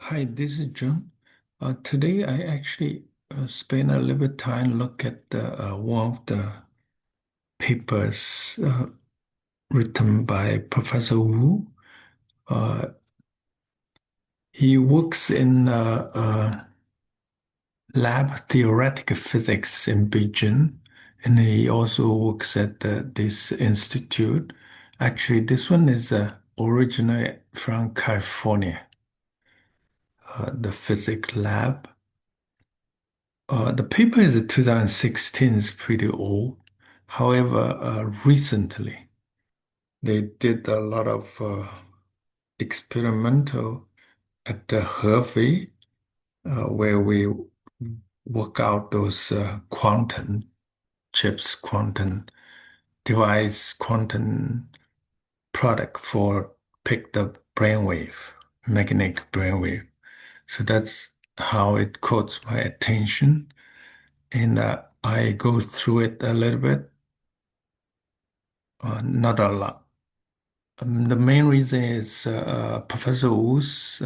Hi, this is John. Today I actually spent a little bit time look at one of the papers written by Professor Wu. Uh, he works in lab theoretical physics in Beijing, and he also works at this institute. Actually, this one is originally from California, the physics lab. The paper is 2016, is pretty old. However, recently they did a lot of experimental at the Hefei, where we work out those quantum chips, quantum device, quantum product for pick the brainwave, magnetic brainwave. So that's how it caught my attention, and I go through it a little bit. Not a lot. The main reason is Professor Wu's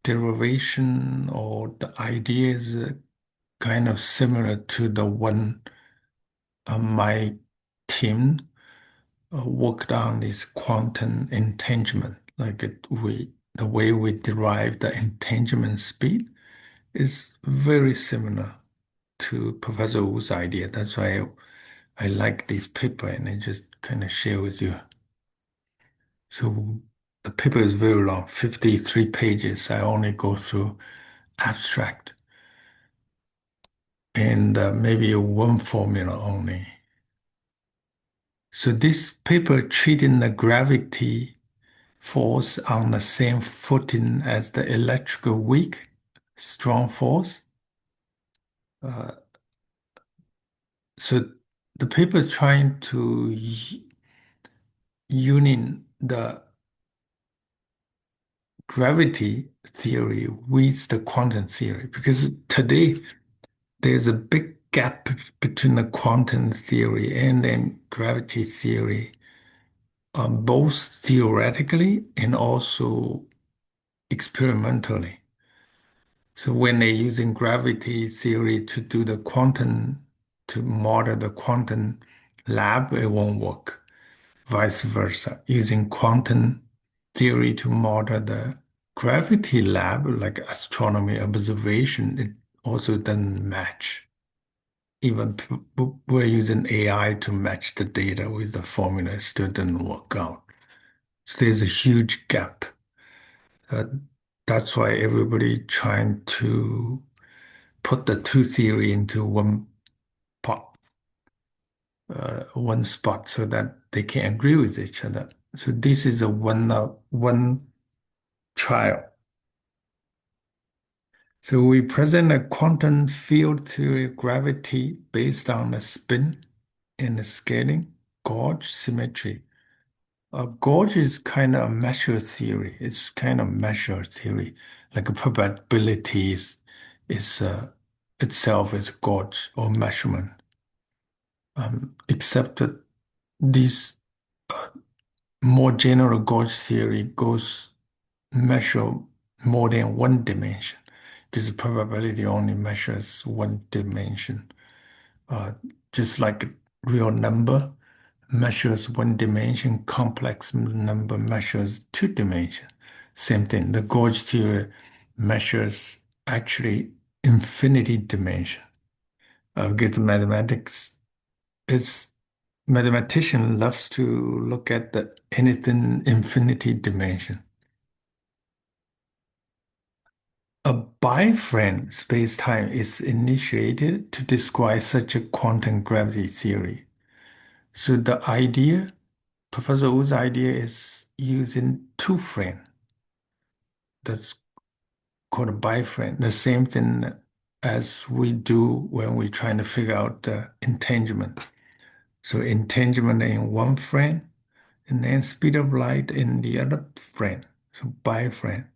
derivation or the idea is kind of similar to the one my team worked on is quantum entanglement. The way we derive the entanglement speed is very similar to Professor Wu's idea. That's why I like this paper and I just kind of share with you. So the paper is very long, 53 pages. I only go through abstract and maybe one formula only. So this paper treating the gravity force on the same footing as the electrical weak, strong force. Uh, so the paper is trying to union the gravity theory with the quantum theory because today there's a big gap between the quantum theory and then gravity theory, both theoretically and also experimentally. So when they're using gravity theory to do the quantum, to model the quantum lab, it won't work. Vice versa. Using quantum theory to model the gravity lab, like astronomy observation, it also doesn't match. Even we're using AI to match the data with the formula, it still didn't work out. So there's a huge gap. Uh, that's why everybody trying to put the two theory into pot, one spot, so that they can agree with each other. So this is a one trial. So we present a quantum field theory of gravity based on the spin and the scaling, gauge, symmetry. Gauge is kind of a measure theory. It's kind of measure theory, like a probability is itself is gauge or measurement. Except that this more general gauge theory goes measure more than one dimension, because probability only measures one dimension. Uh, just like a real number measures one dimension, complex number measures two dimension. Same thing. The gauge theory measures actually infinity dimension. Because mathematics is mathematician loves to look at the anything infinity dimension. A biframe spacetime is initiated to describe such a quantum gravity theory. So the idea, Professor Wu's idea is using two frame. That's called a biframe. The same thing as we do when we're trying to figure out the entanglement. So entanglement in one frame, and then speed of light in the other frame. So biframe.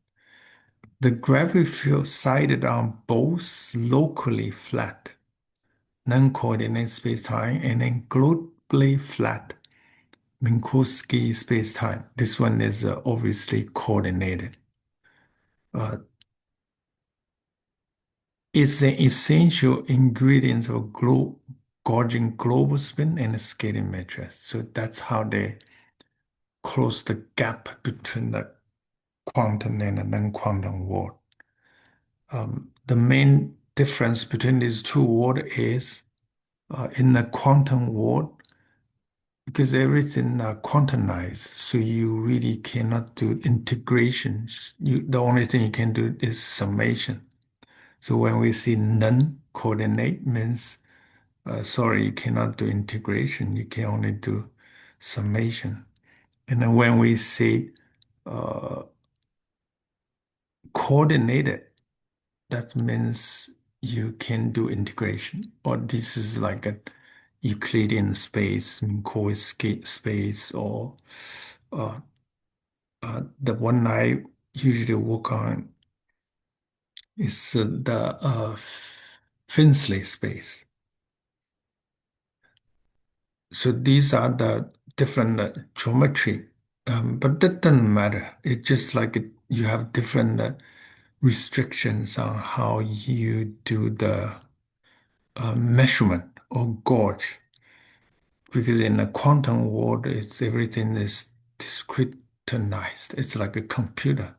The gravity field sited on both locally flat, non-coordinate spacetime, and then globally flat Minkowski spacetime. This one is obviously coordinated. It's the essential ingredients of gauging global spin and scaling matrix. So that's how they close the gap between the quantum and the non-quantum world. The main difference between these two worlds is in the quantum world, because everything quantized, so you really cannot do integrations. The only thing you can do is summation. So when we see non-coordinate means, sorry, you cannot do integration. You can only do summation. And then when we say uh, coordinated, that means you can do integration. Or this is like a Euclidean space, Minkowski space, or uh, the one I usually work on is the Finchley space. So these are the different geometry, but that doesn't matter. It's just like you have different restrictions on how you do the measurement or gauge. Because in the quantum world, it's everything is discretized. It's like a computer.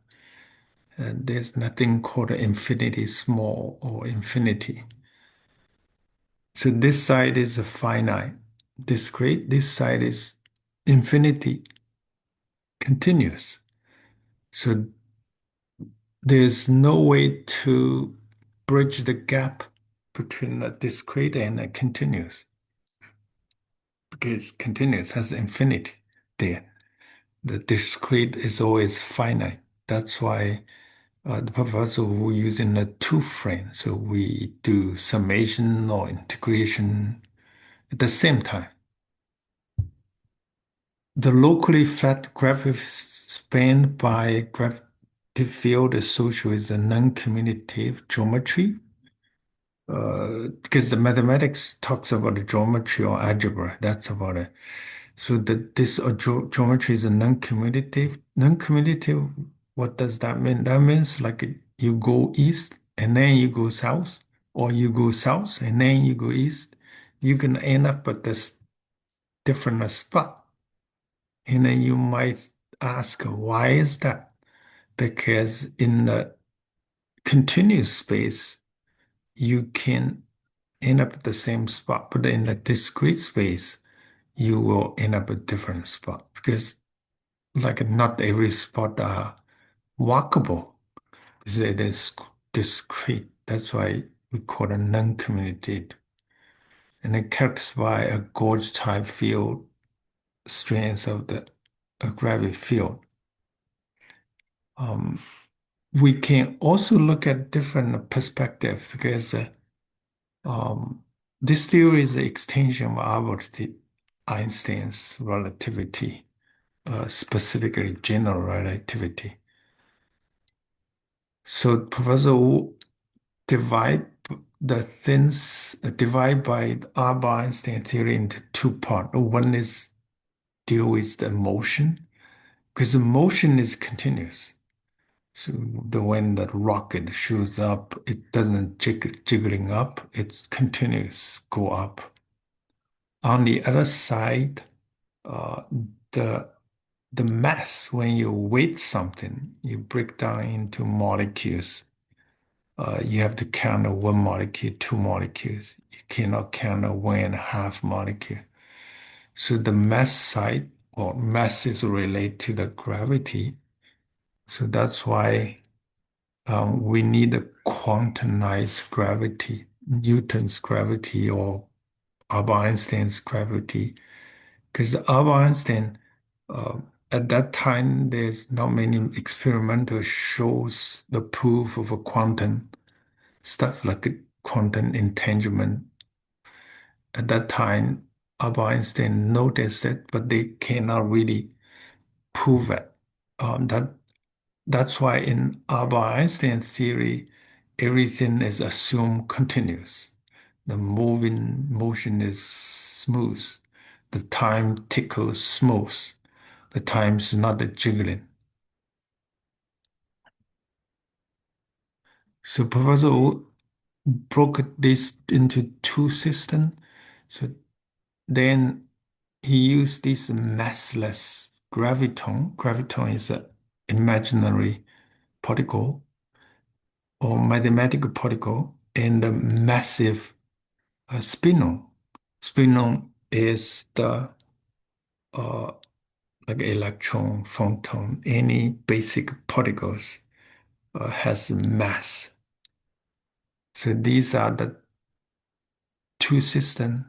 And there's nothing called infinity small or infinity. So this side is a finite, discrete. This side is infinity, continuous. So there's no way to bridge the gap between the discrete and the continuous, because continuous has infinity there. The discrete is always finite. That's why the purpose of we using a two frame. So we do summation or integration at the same time. The locally flat gravity spanned by gravity field associated with a non-commutative geometry. Because the mathematics talks about the geometry or algebra, that's about it. So this geometry is a non-commutative. Non-commutative, what does that mean? That means like you go east and then you go south, or you go south and then you go east. You can end up at this different spot. And then you might ask, why is that? Because in the continuous space, you can end up at the same spot, but in a discrete space, you will end up at a different spot because like not every spot are walkable because it is discrete. That's why we call it non-commutative. And it characterized by a gauge type field strength of the gravity field. Um, we can also look at different perspectives because um, this theory is the extension of Albert Einstein's relativity, specifically general relativity. So Professor Wu divide the things divide by Albert Einstein theory into two parts. One is deal with the motion, because the motion is continuous. So the when the rocket shoots up, it doesn't jiggling up, it's continuous, go up. On the other side, uh, the the mass, when you weight something, you break down into molecules. You have to count one molecule, two molecules. You cannot count a one and a half molecule. So the mass side, or mass is related to the gravity. So that's why we need a quantized gravity, Newton's gravity or Albert Einstein's gravity. Because Albert Einstein, uh, at that time, there's not many experimental shows the proof of a quantum stuff like a quantum entanglement. At that time, Albert Einstein noticed it, but they cannot really prove it. That That's why in Albert Einstein theory, everything is assumed continuous. The moving motion is smooth. The time tickles smooth. The time is not a jiggling. So Professor Wu broke this into two systems. So then he used this massless graviton. Graviton is an imaginary particle or mathematical particle and a massive spinon. Spinon is the uh, like electron, photon, any basic particles has mass. So these are the two systems.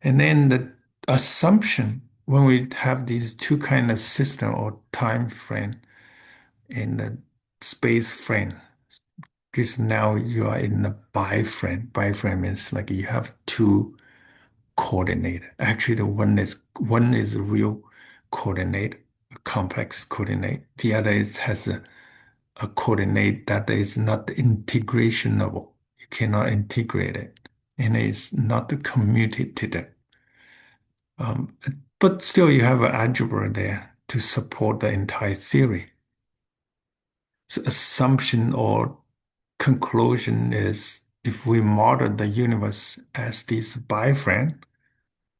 And then the assumption when we have these two kind of system or time frame and the space frame, because now you are in the biframe. Biframe is like you have two coordinate. Actually, the one is a real coordinate, a complex coordinate. The other is has a coordinate that is not integrationable. You cannot integrate it, and it's not commutative. Um, but still, you have an algebra there to support the entire theory. So assumption or conclusion is if we model the universe as this biframe,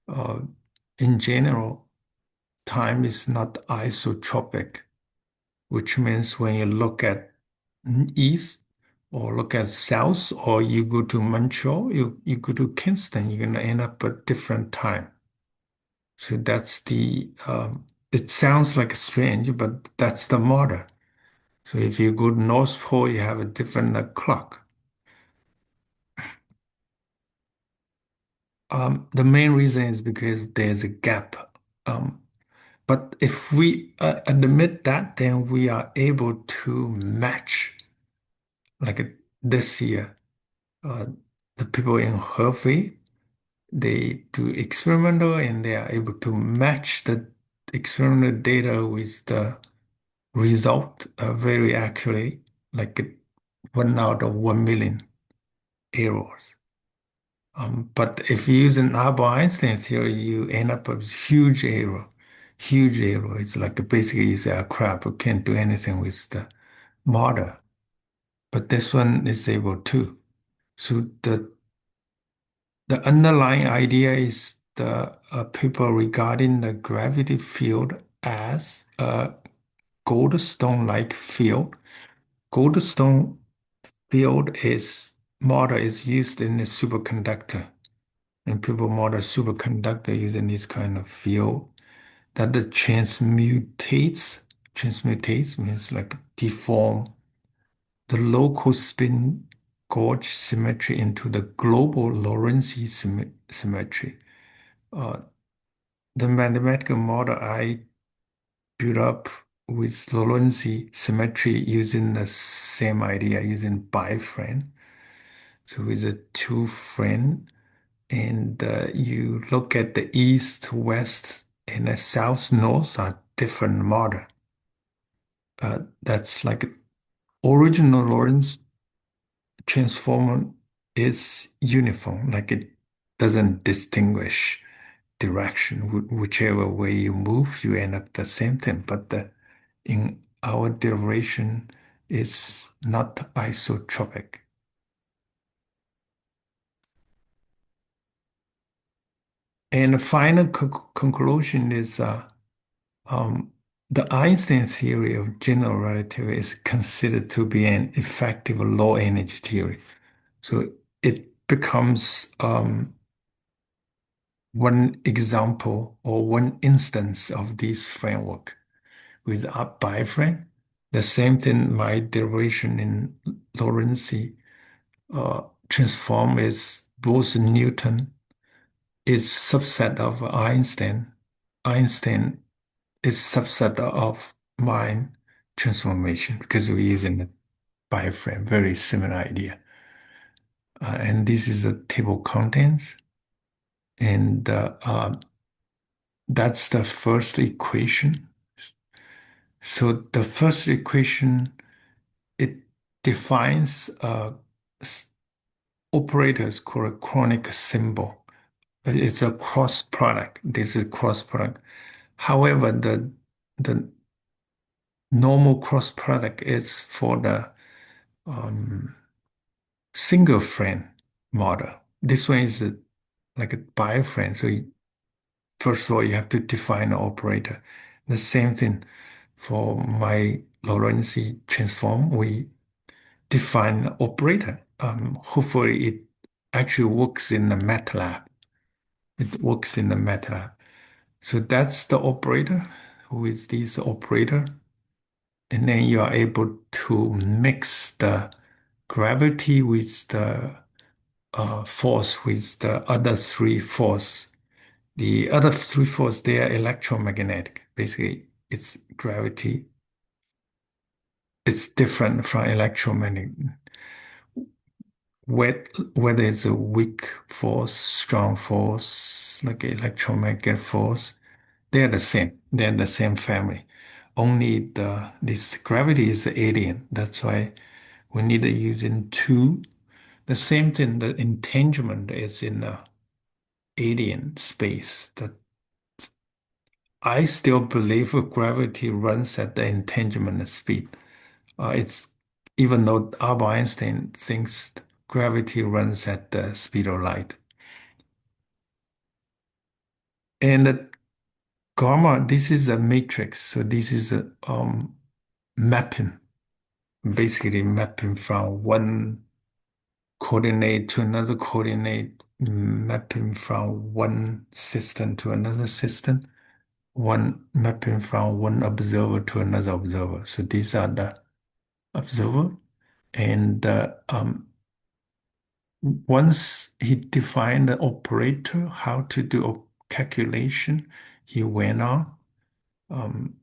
uh, in general, time is not isotropic, which means when you look at east or look at south, or you go to Montreal, you go to Kingston, you're going to end up at different time. So it sounds like strange, but that's the model. So if you go to North Pole, you have a different clock. The main reason is because there's a gap. Um, but if we admit that, then we are able to match, like this year, uh, the people in Hefei, they do experimental and they are able to match the experimental data with the result very accurately, like 1 out of 1 million errors. But if you use an Albert Einstein theory, you end up with huge error. Huge error. It's like basically you say, crap, we can't do anything with the model. But this one is able to. So the underlying idea is the people regarding the gravity field as a Goldstone-like field. Goldstone field is model is used in a superconductor. And people model superconductor using this kind of field that the transmutates. Transmutates means like deform the local spin gauge symmetry into the global Lorentz symmetry. Uh, the mathematical model I built up with Lorentz symmetry using the same idea, using biframe. So with a two frame, and you look at the east, west, and the south, north are different model. That's like original Lorentz transform is uniform, like it doesn't distinguish direction. Whichever way you move, you end up the same thing. But in our derivation, is not isotropic. And the final conclusion is um, the Einstein theory of general relativity is considered to be an effective low energy theory. So it becomes one example or one instance of this framework with a biframe. The same thing, my derivation in Lorentz transform is both Newton is subset of Einstein. Einstein is subset of mine transformation because we're using the biframe, very similar idea. And this is the table contents. And that's the first equation. So the first equation, it defines operators called a chronic symbol. It's a cross product. This is cross product. However, the normal cross product is for the um, single frame model. This one is like a bi-frame. So first of all, you have to define the operator. The same thing for my Lorentz transform. We define the operator. Hopefully, it actually works in the MATLAB. It works in the MATLAB. So that's the operator with this operator. And then you are able to mix the gravity with the force with the other three force. The other three force, they are electromagnetic. Basically, it's gravity. It's different from electromagnetic. Whether it's a weak force, strong force, like electromagnetic force, they're the same. They're the same family. Only this gravity is alien. That's why we need to use in two. The same thing, the entanglement is in the alien space. That I still believe gravity runs at the entanglement speed. It's even though Albert Einstein thinks gravity runs at the speed of light. And the gamma, this is a matrix. So this is a mapping, basically mapping from one coordinate to another coordinate, mapping from one system to another system, one mapping from one observer to another observer. So these are the observer. And once he defined the operator, how to do a calculation, he went on. Um,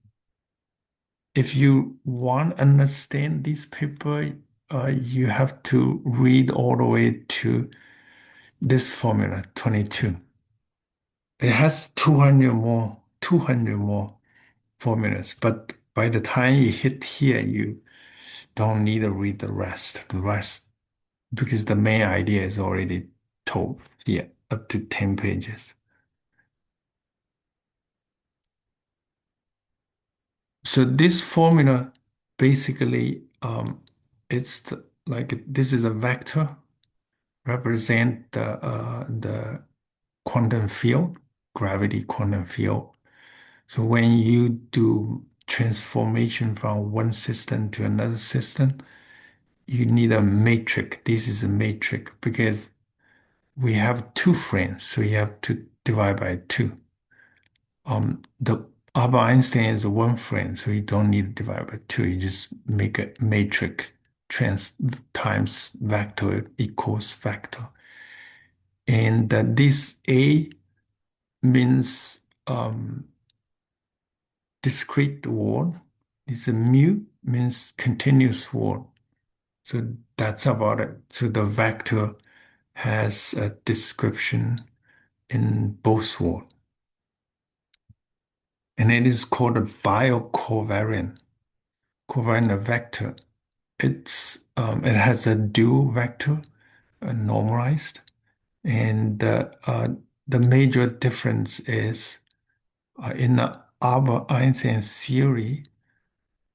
if you want to understand this paper, you have to read all the way to this formula, 22. It has 200 more formulas, but by the time you hit here, you don't need to read the rest. The rest, because the main idea is already told here, up to 10 pages. So this formula basically, it's like this is a vector represent the quantum field, gravity quantum field. So when you do transformation from one system to another system, you need a matrix. This is a matrix because we have two frames, so you have to divide by two. The Albert Einstein is one frame, so you don't need to divide by two. You just make a matrix trans times vector equals vector. And this A means discrete word. This mu means continuous word. So that's about it. So the vector has a description in both words. And it is called a biocovariant covariant vector. It has a dual vector, normalized, and the major difference is in the Albert Einstein theory,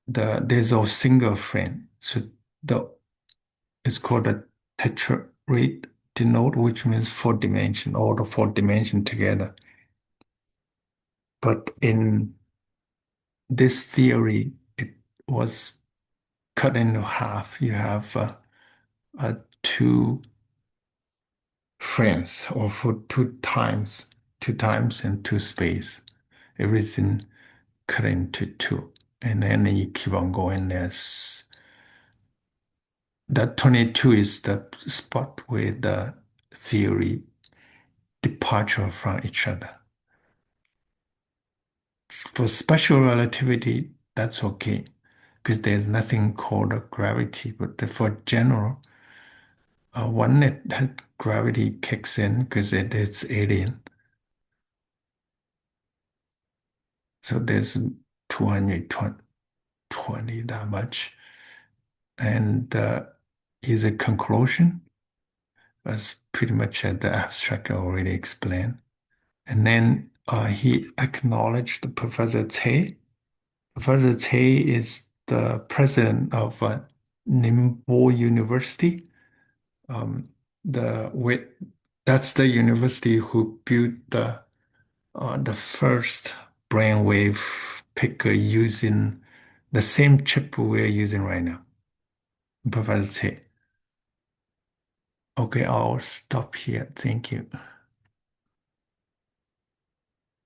there's a single frame, so the it's called a tetrarete denote, which means four dimension, all the four dimension together. But in this theory, it was cut into half. You have two frames or for two times and two space. Everything cut into two. And then you keep on going. That 22 is the spot where the theory departure from each other. For special relativity, that's okay because there's nothing called a gravity. But for general, one that has gravity kicks in because it is alien. So there's 220 that much. And is a conclusion, as pretty much the abstract already explained. And then he acknowledged Professor Tse. Professor Tse is the president of Ningbo University. the with that's the university who built the first brainwave picker using the same chip we're using right now, Professor Che. Okay, I'll stop here. Thank you.